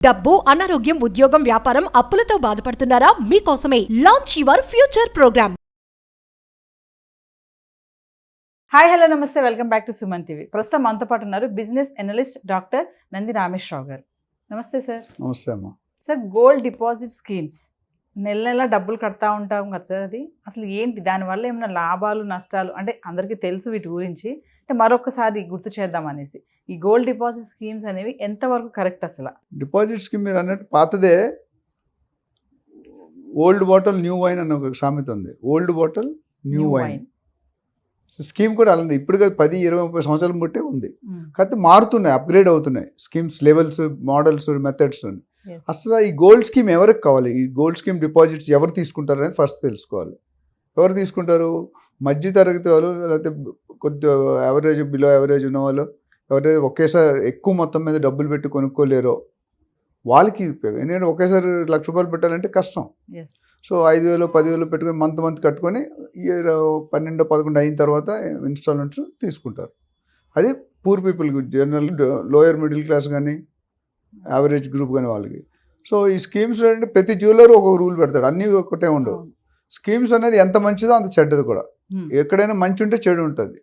డబ్బు, అనారోగ్యం, ఉద్యోగం, వ్యాపారం, అప్పులతో బాధపడుతున్నారా? మీకోసమే launch your future programme. Hi hello నమస్తే, welcome back to Suman TV. ప్రస్తుతం మనతో పాటు ఉన్నారు business analyst doctor Nandi Rameshwararao గారు. నమస్తే సార్. నమస్తే అమ్మా. సార్, గోల్డ్ డిపాజిట్ స్కీమ్స్ నెల నెల డబ్బులు కడతా ఉంటాం కదా సార్, అది అసలు ఏంటి, దానివల్ల ఏమైనా లాభాలు నష్టాలు, అంటే అందరికీ తెలుసు వీటి గురించి, అంటే మరొకసారి గుర్తు చేద్దాం అనేసి. ఈ గోల్డ్ డిపాజిట్ స్కీమ్స్ అనేవి ఎంతవరకు కరెక్ట్ అసలు? డిపాజిట్ స్కీమ్ మీరు అన్నట్టు పాతదే. ఓల్డ్ బాటిల్ న్యూ వైన్ అన్న ఒక సామెత ఉంది. Old bottle new wine scheme కూడా అలాంటి ఇప్పుడు కాదు, 10, 20, 30 సంవత్సరాల బట్టే ఉంది. కాకపోతే మారుతున్నాయి, అప్గ్రేడ్ అవుతున్నాయి స్కీమ్స్, లెవెల్స్, మోడల్స్, మెథడ్స్. అసలు ఈ గోల్డ్ స్కీమ్ ఎవరికి కావాలి? ఈ గోల్డ్ స్కీమ్ డిపాజిట్స్ ఎవరు తీసుకుంటారు అనేది ఫస్ట్ తెలుసుకోవాలి. ఎవరు తీసుకుంటారు? మధ్య తరగతి వాళ్ళు, లేకపోతే కొద్దిగా యావరేజ్, బిలో యావరేజ్ ఉన్న వాళ్ళు, ఎవరైతే ఒకేసారి ఎక్కువ మొత్తం మీద డబ్బులు పెట్టి కొనుక్కోలేరో వాళ్ళకి ఉపయోగం. ఎందుకంటే ఒకేసారి ₹1,00,000 పెట్టాలంటే కష్టం. సో 5,000, 10,000 పెట్టుకొని మంత్ కట్టుకొని 12, 11 అయిన తర్వాత ఇన్స్టాల్మెంట్స్ తీసుకుంటారు. అది పూర్ పీపుల్కి, జనరల్ లోయర్ మిడిల్ క్లాస్ కానీ యావరేజ్ గ్రూప్ కానీ వాళ్ళకి. సో ఈ స్కీమ్స్ అంటే ప్రతి జ్యువెలర్ ఒక రూల్ పెడతాడు, అన్నీ ఒకటే ఉండవు. స్కీమ్స్ అనేది ఎంత మంచిదో అంత చెడ్డది కూడా. ఎక్కడైనా మంచి ఉంటే చెడు ఉంటుంది.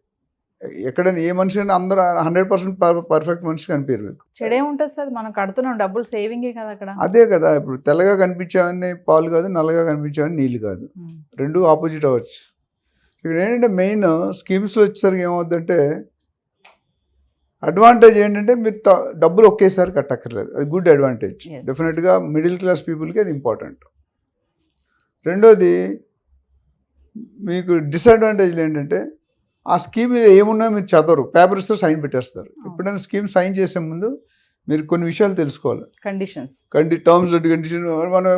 ఎక్కడైనా ఏ మనిషి అయినా అందరూ 100% పర్ఫెక్ట్ మనిషి కనిపించారు మీకు. చెడే ఉంటుంది సార్, మనం కడుతున్నాం డబ్బులు, సేవింగే కదా అక్కడ. అదే కదా, ఇప్పుడు తెల్లగా కనిపించావని పాలు కాదు, నల్లగా కనిపించావని నీళ్ళు కాదు, రెండు ఆపోజిట్ అవ్వచ్చు. ఇక్కడ ఏంటంటే మెయిన్ స్కీమ్స్లో వచ్చేసరికి ఏమవుతుందంటే అడ్వాంటేజ్ ఏంటంటే మీరు డబ్బులు ఒకేసారి కట్టక్కర్లేదు. అది గుడ్ అడ్వాంటేజ్. డెఫినెట్గా మిడిల్ క్లాస్ పీపుల్కి అది ఇంపార్టెంట్. రెండోది మీకు డిసడ్వాంటేజ్లు ఏంటంటే ఆ స్కీమ్ ఏమున్నా మీరు చదవరు, పేపర్స్తో సైన్ పెట్టేస్తారు. ఎప్పుడైనా స్కీమ్ సైన్ చేసే ముందు మీరు కొన్ని విషయాలు తెలుసుకోవాలి. టర్మ్స్ అండ్ కండిషన్ మనం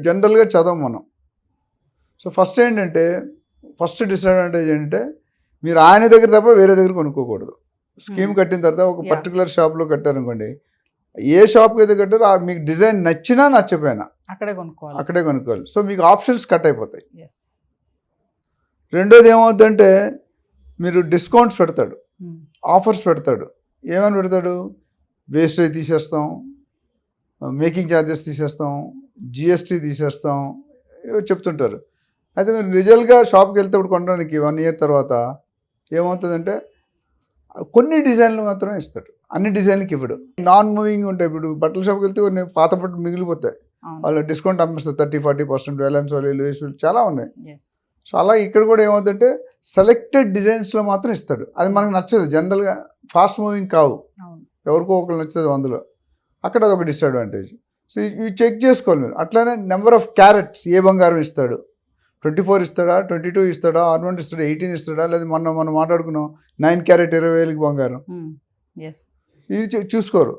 జనరల్గా చదవం మనం. సో ఫస్ట్ డిసడ్వాంటేజ్ ఏంటంటే మీరు ఆయన దగ్గర తప్ప వేరే దగ్గర కొనుక్కోకూడదు. స్కీమ్ కట్టిన తర్వాత ఒక పర్టికులర్ షాప్లో కట్టారనుకోండి, ఏ షాప్కి అయితే కట్టారో మీకు డిజైన్ నచ్చినా నచ్చపోయినా అక్కడే కొనుక్కోవాలి. సో మీకు ఆప్షన్స్ కట్ అయిపోతాయి. రెండోది ఏమవుతుందంటే మీరు డిస్కౌంట్స్ పెడతాడు, ఆఫర్స్ పెడతాడు. ఏమని పెడతాడు? వేస్టేజ్ తీసేస్తాం, మేకింగ్ ఛార్జెస్ తీసేస్తాం, జిఎస్టీ తీసేస్తాం, చెప్తుంటారు. అయితే మీరు రిజల్ట్గా షాప్కి వెళ్తే ఇప్పుడు కొనడానికి 1 year తర్వాత ఏమవుతుందంటే కొన్ని డిజైన్లు మాత్రమే ఇస్తాడు, అన్ని డిజైన్లకి ఇవ్వడు. నాన్ మూవింగ్ ఉంటాయి. ఇప్పుడు బట్టల షాప్కి వెళ్తే కొన్ని పాత బట్టలు మిగిలిపోతాయి, వాళ్ళు డిస్కౌంట్ అమ్మిస్తారు 30-40%, వేలన్స్ వాళ్ళు చాలా ఉన్నాయి. సో అలా ఇక్కడ కూడా ఏమవుతుందంటే సెలెక్టెడ్ డిజైన్స్లో మాత్రం ఇస్తాడు. అది మనకు నచ్చదు, జనరల్గా ఫాస్ట్ మూవింగ్ కావు, ఎవరికో ఒకరు నచ్చుతుంది అందులో. అక్కడ ఒక డిసడ్వాంటేజ్. సో ఇవి చెక్ చేసుకోవాలి మీరు. అట్లానే నెంబర్ ఆఫ్ క్యారెట్స్, ఏ బంగారం ఇస్తాడు, 24 ఇస్తాడా, 22 ఇస్తాడా, ఆర్నమెంట్ ఇస్తాడా, 18 ఇస్తాడా, లేదా మనం మాట్లాడుకున్నాం 9 క్యారెట్ 20,000 బంగారం, ఇది చూసుకోరు.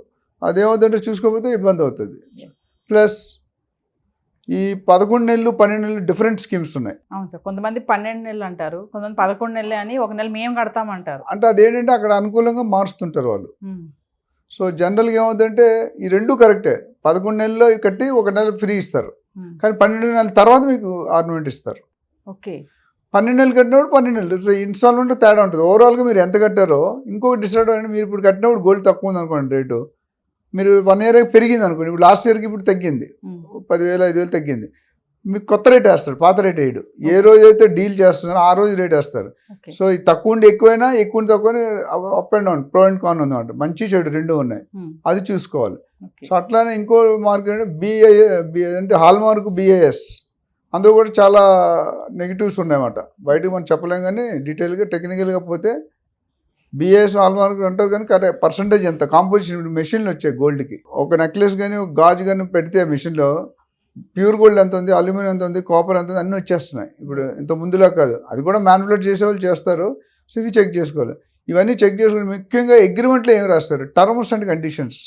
అదేమవుతుందంటే చూసుకోకపోతే ఇబ్బంది అవుతుంది. ప్లస్ ఈ 11 నెలలు 12 నెలలు డిఫరెంట్ స్కీమ్స్ ఉన్నాయి. అవును సార్, కొంతమంది 12 నెలలు అంటారు, కొంతమంది 11 నెలలు అని, ఒక నెల మేము కడతామంటారు. అంటే అదేంటంటే అక్కడ అనుకూలంగా మారుస్తుంటారు వాళ్ళు. సో జనరల్గా ఏమవుతుందంటే ఈ రెండు కరెక్టే. 11 నెలల్లో కట్టి 1 నెల ఫ్రీ ఇస్తారు, కానీ 12 నెలల తర్వాత మీకు ఆర్నమెంట్ ఇస్తారు. ఓకే, 12 నెలలు కట్టినప్పుడు 12 నెలలు. సో ఇన్స్టాల్మెంట్ తేడా ఉంటుంది. ఓవరాల్గా మీరు ఎంత కట్టారో. ఇంకొక డిసడ్వాంటేజ్, మీరు ఇప్పుడు కట్టినప్పుడు గోల్డ్ తక్కువ ఉంది అనుకోండి రేటు, మీరు 1 year పెరిగింది అనుకోండి, ఇప్పుడు లాస్ట్ ఇయర్కి ఇప్పుడు తగ్గింది, 10,000, 5,000 తగ్గింది, మీకు కొత్త రేట్ వేస్తాడు, పాత రేట్ వేయడు. ఏ రోజు అయితే డీల్ చేస్తున్నారో ఆ రోజు రేట్ వేస్తారు. సో ఇది తక్కువ ఉండి ఎక్కువైనా, ఎక్కువ ఉండి తక్కువ, up and down, pro and con ఉందన్నమాట, మంచి చెడు రెండు ఉన్నాయి, అది చూసుకోవాలి. సో అట్లానే ఇంకో మార్కెట్ అంటే హాల్ మార్క్ BIS, అందులో కూడా చాలా నెగిటివ్స్ ఉన్నాయన్నమాట. బయటకు మనం చెప్పలేం, కానీ డీటెయిల్గా టెక్నికల్గా పోతే BIS హాల్ మార్క్ అంటారు, కానీ కరెక్ట్ పర్సంటేజ్ ఎంత కాంపోజిషన్ మెషిన్లు వచ్చాయి గోల్డ్కి. ఒక నెక్లెస్ కానీ ఒక గాజు కానీ పెడితే ఆ మెషిన్లో ప్యూర్ గోల్డ్ ఎంత ఉంది, అల్యూమినియం ఎంత ఉంది, కాపర్ ఎంత ఉంది, అన్నీ వచ్చేస్తున్నాయి. ఇప్పుడు ఇంత ముందులా కాదు, అది కూడా మ్యానిపులేట్ చేసేవాళ్ళు చేస్తారు. సో ఇది చెక్ చేసుకోవాలి. ఇవన్నీ చెక్ చేసుకుని ముఖ్యంగా అగ్రిమెంట్లో ఏమి రాస్తారు, టర్మ్స్ అండ్ కండిషన్స్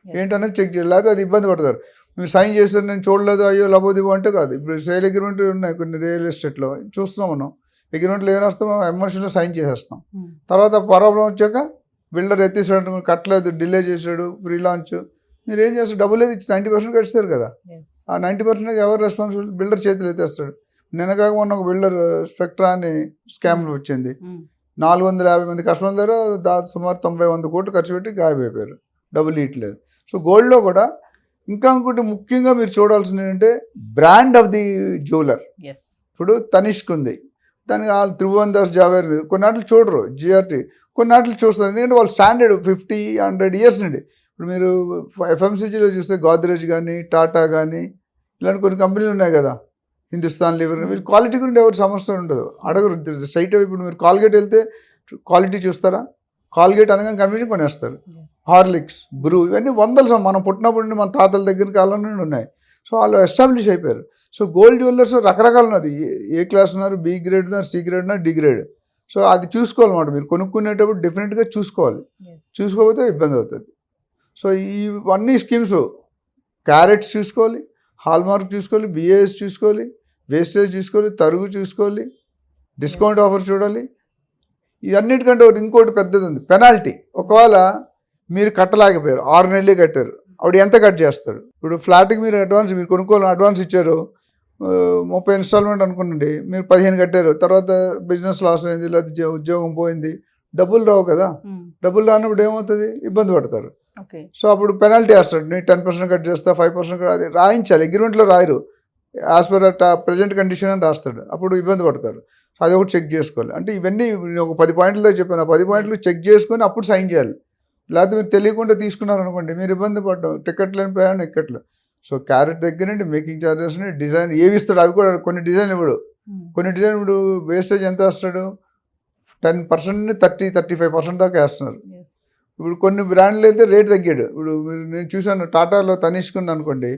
ఏంటనేది చెక్ చేయాలి. లేకపోతే అది ఇబ్బంది పడతారు. మీరు సైన్ చేస్తారు, నేను చూడలేదు, అయ్యో లబోదిబో అంటే కాదు. ఇప్పుడు సేల్ అగ్రిమెంట్ ఉన్నాయి కొన్ని రియల్ ఎస్టేట్లో, చూస్తున్నాం మనం. అగ్రిమెంట్లో ఏం రాస్తాం, ఎమోషన్లో సైన్ చేసేస్తాం. తర్వాత ప్రాబ్లం వచ్చాక బిల్డర్ ఎత్తేసాడు, కట్టలేదు, డిలే చేశాడు, ఫ్రీ లాంచ్, మీరు ఏం చేస్తారు, డబ్బులు ఏది 90% కట్టిస్తారు కదా, ఆ 90% ఎవరు రెస్పాన్సిబుల్? బిల్డర్ చేతులు ఎత్తేస్తాడు. నిన్నగాక మొన్న ఒక బిల్డర్ స్పెక్ట్రా అని స్కామ్లు వచ్చింది, 450 మంది కస్టమర్ల దగ్గర సుమారు 90-100 కోట్లు ఖర్చు పెట్టి గాయమైపోయారు, డబ్బులు ఇవ్వట్లేదు. సో గోల్డ్లో కూడా ఇంకా ఇంకోటి ముఖ్యంగా మీరు చూడాల్సింది ఏంటంటే brand of the jewellers. ఇప్పుడు తనిష్క్ ఉంది, దానికి వాళ్ళు త్రిభువన్ జావేర్, కొన్నాట్లు చూడరు, జిఆర్టీ కొన్నాట్లు చూస్తారు, ఎందుకంటే వాళ్ళు స్టాండర్డ్ 50-100 ఇయర్స్ నుండి. ఇప్పుడు మీరు FMCGలో చూస్తే గోద్రేజ్ కానీ టాటా కానీ ఇలాంటి కొన్ని కంపెనీలు ఉన్నాయి కదా, హిందుస్థాన్ లివర్, వీళ్ళు క్వాలిటీ గురించి ఎవరు సమస్య ఉండదు, అడగరు స్ట్రైట్. ఇప్పుడు మీరు కాల్గేట్ వెళ్తే క్వాలిటీ చూస్తారా? కాల్గేట్ అనగానే కన్వీనియన్ కొనేస్తారు. హార్లిక్స్, బ్రూ, ఇవన్నీ వందలు మనం పుట్టినప్పుడు నుండి మన తాతల దగ్గర కాలం నుండి ఉన్నాయి. సో వాళ్ళు ఎస్టాబ్లిష్ అయిపోయారు. సో గోల్డ్ జ్యువెలర్స్ రకరకాలు ఉన్నారు, ఏ క్లాస్ ఉన్నారు, B గ్రేడ్ ఉన్నారు, C గ్రేడ్ ఉన్నారు, D గ్రేడ్. సో అది చూసుకోవాలన్నమాట, మీరు కొనుక్కునేటప్పుడు డెఫినెట్గా చూసుకోవాలి, చూసుకోకపోతే ఇబ్బంది అవుతుంది. సో ఇవన్నీ స్కీమ్స్, క్యారెట్స్ చూసుకోవాలి, హాల్మార్క్ చూసుకోవాలి, BAS చూసుకోవాలి, వేస్టేజ్ చూసుకోవాలి, తరుగు చూసుకోవాలి, డిస్కౌంట్ ఆఫర్ చూడాలి. ఇవన్నిటికంటే ఇంకోటి పెద్దది ఉంది, పెనాల్టీ. ఒకవేళ మీరు కట్టలేకపోయారు, 6 నెలలే కట్టారు, అప్పుడు ఎంత కట్ చేస్తాడు? ఇప్పుడు ఫ్లాట్కి మీరు మీరు కొనుక్కోవాలి, అడ్వాన్స్ ఇచ్చారు, 30 ఇన్స్టాల్మెంట్ అనుకోండి, మీరు 15 కట్టారు, తర్వాత బిజినెస్ లాస్ అయింది, లేకపోతే ఉద్యోగం పోయింది, డబ్బులు రావు కదా. డబ్బులు రానప్పుడు ఏమవుతుంది? ఇబ్బంది పడతారు. సో అప్పుడు పెనాల్టీ వేస్తాడు, నేను 10% కట్ చేస్తా, 5% అది రాయించాలి, అగ్రిమెంట్లో రాయరు, యాజ్ పర్ ప్రజెంట్ కండిషన్ అని రాస్తాడు, అప్పుడు ఇబ్బంది పడతారు. అది ఒకటి చెక్ చేసుకోవాలి. అంటే ఇవన్నీ ఒక 10 పాయింట్లతో చెప్పాను, ఆ 10 పాయింట్లు చెక్ చేసుకొని అప్పుడు సైన్ చేయాలి. లేకపోతే మీరు తెలియకుండా తీసుకున్నారనుకోండి, మీరు ఇబ్బంది పడడం, టికెట్ లేని ప్రయాణం ఎక్కట్లు. సో క్యారెట్ దగ్గర నుండి మేకింగ్ ఛార్జెస్, డిజైన్ ఏవి ఇస్తాడు, అవి కూడా కొన్ని డిజైన్ ఇవ్వడు. కొన్ని డిజైన్ ఇప్పుడు వేస్టేజ్ ఎంత వేస్తాడు? 10% నుండి 30-35% దాకా వేస్తున్నారు. ఇప్పుడు కొన్ని బ్రాండ్లు అయితే రేట్ తగ్గాడు. ఇప్పుడు నేను చూసాను, టాటాలో తనిష్క్ ఉంది అనుకోండి,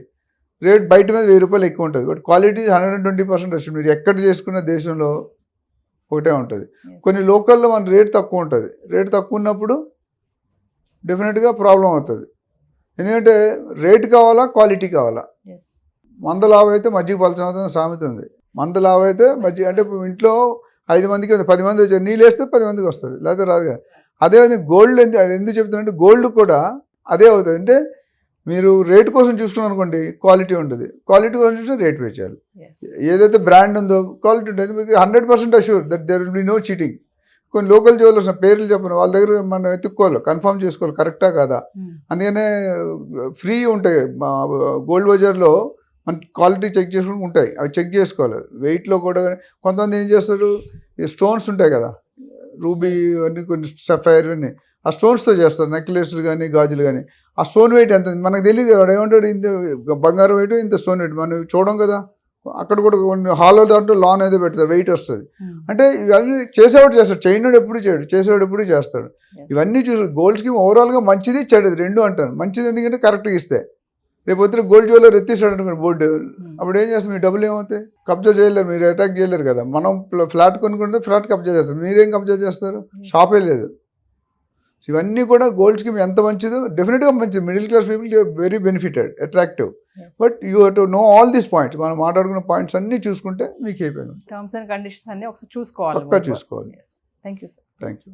రేట్ బయట మీద ₹1000 ఎక్కువ ఉంటుంది, బట్ క్వాలిటీ 120% వస్తుంది. మీరు ఎక్కడ చేసుకున్న దేశంలో ఒకటే ఉంటుంది. కొన్ని లోకల్లో మన రేట్ తక్కువ ఉంటుంది, రేట్ తక్కువ ఉన్నప్పుడు డెఫినెట్గా ప్రాబ్లం అవుతుంది. ఎందుకంటే రేట్ కావాలా, క్వాలిటీ కావాలా. మంద లావు అయితే మజ్జిగ పలచన అవుతుంది సామెత ఉంది. మంద లావు అయితే మజ్జిగ, అంటే ఇంట్లో 5 మందికి 10 మంది వచ్చారు, నీళ్ళు వేస్తే 10 మందికి వస్తుంది, లేకపోతే రాదుగా. అదేవిధంగా గోల్డ్ అది ఎందుకు చెప్తున్నానంటే, గోల్డ్ కూడా అదే అవుతుంది. అంటే మీరు రేట్ కోసం చూసుకున్నాను అనుకోండి, క్వాలిటీ ఉంటుంది, క్వాలిటీ కోసం చూస్తే రేట్ పే చేయాలి. ఏదైతే బ్రాండ్ ఉందో క్వాలిటీ ఉంటుంది, మీకు 100% assure that there will be no cheating. కొన్ని లోకల్ జ్యువెలర్స్ పేర్లు చెప్పను, వాళ్ళ దగ్గర మనం ఎత్తుక్కోవాలి, కన్ఫర్మ్ చేసుకోవాలి కరెక్టా కాదా. అందుకనే ఫ్రీ ఉంటాయి గోల్డ్ బజార్లో, మన క్వాలిటీ చెక్ చేసుకుని ఉంటాయి, అవి చెక్ చేసుకోవాలి. వెయిట్లో కూడా కొంతమంది ఏం చేస్తారు, ఈ స్టోన్స్ ఉంటాయి కదా, రూబీ అన్నీ, కొన్ని సఫైర్ అన్నీ, ఆ స్టోన్స్తో చేస్తారు, నెక్లెస్లు కానీ గాజులు కానీ. ఆ స్టోన్ వెయిట్ ఎంత మనకు తెలియదు, వాడు ఏమంటాడు, ఇంత బంగారం వెయిట్, ఇంత స్టోన్ వెయిట్ మనం చూడం కదా. అక్కడ కూడా కొన్ని హాలో దాంట్లో లాన్ అయితే పెడతారు, వెయిట్ వస్తుంది. అంటే ఇవన్నీ చేసేవాడు చేస్తాడు, చేయనోడు ఎప్పుడు చేయడు, చేసేవాడు ఎప్పుడు చేస్తాడు. ఇవన్నీ చూసి గోల్డ్ స్కీమ్ ఓవరాల్గా మంచిది చెడ్డది రెండు అంటారు. మంచిది ఎందుకంటే కరెక్ట్గా ఇస్తే, రేపు పొద్దున గోల్డ్ జ్యువెలర్ ఎత్తిస్తాడు అనుకోండి బోర్డు, అప్పుడు ఏం చేస్తారు, మీ డబ్బులు ఏమవుతాయి? కబ్జా చేయలేరు, మీరు అటాక్ చేయలేరు కదా. మనం ఫ్లాట్ కొనుక్కుంటే ఫ్లాట్ కబ్జా చేస్తారు, మీరేం కబ్జా చేస్తారు? షాపే లేదు. ఇవన్నీ కూడా గోల్డ్ స్కీమ్ ఎంత మంచిదో డెఫినెట్గా మంచిది, middle class people very benefited, attractive. But you have to know all these points. మనం మాట్లాడుకున్న పాయింట్స్ అన్నీ చూసుకుంటే మీకు అయిపోయింది. టర్మ్స్ అండ్ కండిషన్స్ అన్నీ ఒకసారి చూసుకోవాలి, పక్కా చూసుకోవాలి. Thank you sir. Thank you.